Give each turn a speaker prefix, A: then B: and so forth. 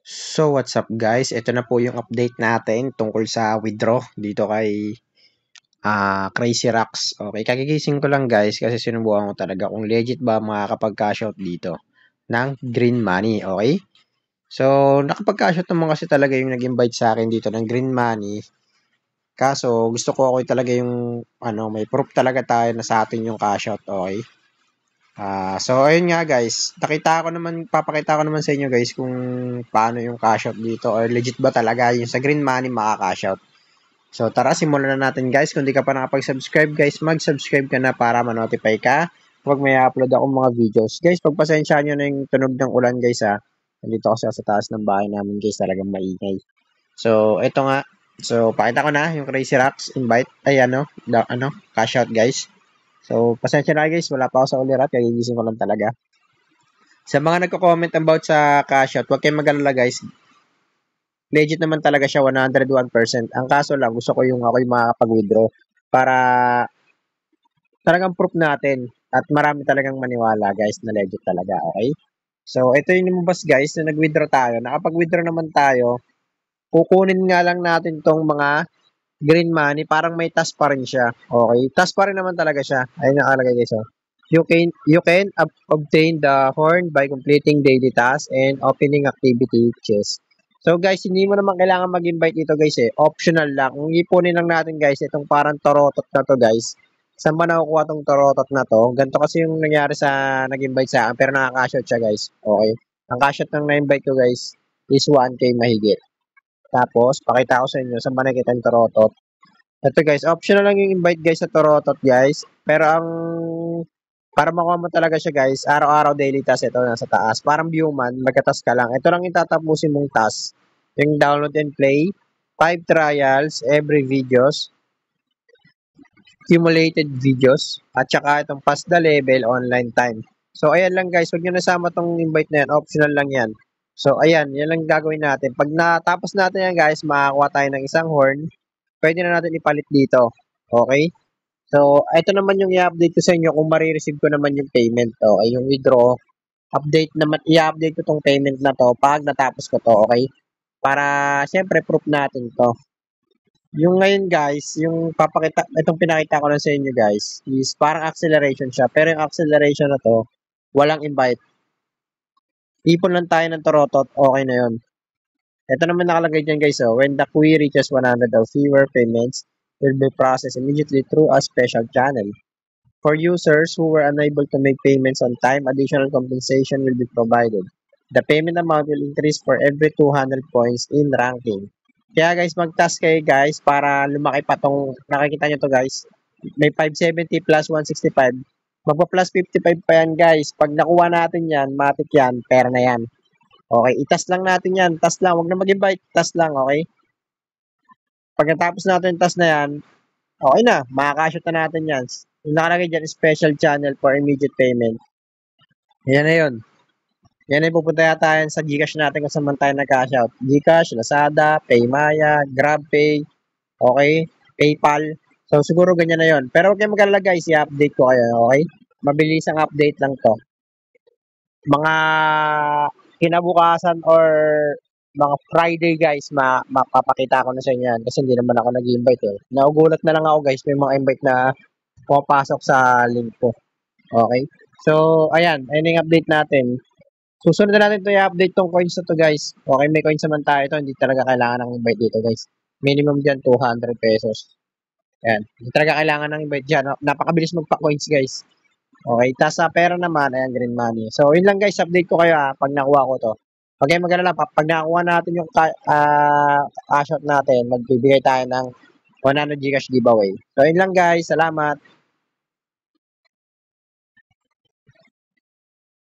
A: So what's up guys? Ito na po yung update natin tungkol sa withdraw dito kay Crazy Rocks. Okay, kagigising ko lang guys kasi sinubukan ko talaga kung legit ba makakapag-cash out dito ng green money. Okay? So nakapag-cash out naman kasi talaga yung nag-invite sa akin dito ng green money. Kaso gusto ko ako talaga yung may proof talaga tayo na sa atin yung cash out. Okay? So ayun nga guys, papakita ko naman sa inyo guys kung paano yung cash out dito or legit ba talaga yung sa green money maka-cash out. So tara, simulan na natin guys. Kung di ka pa nakapag-subscribe guys, mag-subscribe ka na para ma-notify ka pag may upload akong mga videos. Guys, pagpasensya nyo na yung tunog ng ulan guys ha. Nandito kasi sa taas ng bahay namin guys, talagang maingay. So ito nga. So pakita ko na yung Crazy Rocks invite. Ay cash out guys. So, pasensya na guys, wala pa ako sa ulirat, kagigising ko lang talaga. Sa mga nagko-comment about sa cash out, huwag kayong mag-alala guys. Legit naman talaga siya 101%. Ang kaso lang, gusto ko yung ako yung makakapag-withdraw para talagang proof natin at marami talagang maniwala guys na legit talaga, okay? So, ito yung lumabas guys na nag-withdraw tayo. Nakapag-withdraw naman tayo, kukunin nga lang natin tong mga green money, parang may task pa rin siya. Okay, task pa rin naman talaga siya. Ayun nakalagay guys. Oh. You can obtain the horn by completing daily tasks and opening activity chest. So guys, hindi mo naman kailangan mag-invite dito guys eh. Optional lang. Kung ipunin lang natin guys, itong parang torotot na to guys. Saan ba nakukuha tong torotot na to? Ganito kasi yung nangyari sa nag-invite sa akin, pero nakaka-cash out siya guys. Okay. Ang cash out ng na-invite ko guys is 1K mahigit. Tapos, pakita ko sa inyo saan ba nakikita yung torotot. Ito guys, optional lang yung invite guys sa torotot guys. Pero para makuha mo talaga siya guys, araw-araw daily task ito nasa taas. Parang viewman, magka-task ka lang. Ito lang yung tatapusin mong task. Yung download and play, 5 trials, every videos, accumulated videos, at saka itong pass the level, online time. So, ayan lang guys, huwag nyo nasama tong invite na yan, optional lang yan. So, ayan, yan lang gagawin natin. Pag natapos natin yan guys, makakuha tayo ng isang horn, pwede na natin ipalit dito. Okay? So, ito naman yung i-update ko sa inyo kung marireceive ko naman yung payment. Okay? Yung withdraw, update naman, i-update ko tong payment na to pag natapos ko to. Okay? Para, syempre, proof natin to. Yung ngayon guys, itong pinakita ko lang sa inyo guys, is parang acceleration siya. Pero yung acceleration na to, walang invite. Ipon lang tayo ng torotot, okay na yun. Ito naman nakalagay dyan guys, when the query reaches 100 or fewer payments, will be processed immediately through a special channel. For users who were unable to make payments on time, additional compensation will be provided. The payment amount will increase for every 200 points in ranking. Kaya guys, mag-task kayo guys para lumaki pa tong, nakikita nyo to guys, may 570 plus 165, magpa-plus 55 pa yan guys. Pag nakuha natin yan, matik yan, pera na yan. Okay, itas lang natin yan, tas lang, wag na mag-invite, tas lang, okay? Pag natapos natin yung task na yan, okay na, makakashoot na natin yan. Yung nakalagay dyan, special channel for immediate payment. Yan na yun. Yan ay pupunta yata yan sa Gcash natin kung saan man tayo nag-cash out. Gcash, Lazada, Paymaya, GrabPay, okay, PayPal. So siguro ganyan na yun. Pero huwag kayong mag-alala guys, i-update ko kayo, okay? Mabilis ang update lang to. Mga kinabukasan or mga Friday guys, mapapakita ko na sa inyo yan kasi hindi naman ako nag-invite eh. Naugulat na lang ako guys, may mga invite na pumapasok sa link ko. Okay? So, ayan, yung update natin. Susunod na natin ito i-update tong coins na to guys. Okay, may coins naman tayo ito, hindi talaga kailangan ng invite dito guys. Minimum dyan, 200 pesos. Ayan, hindi talaga kailangan ng invite dyan. Napakabilis magpa-coins guys. Okay, tapos sa pera naman, ayan, green money. So, yun lang guys, update ko kayo pag nakuha ko to. Pag kayo mag-alala, pag nakuha natin yung cash out natin, magbibigay tayo ng 100 Gcash giveaway. So, yun lang guys, salamat.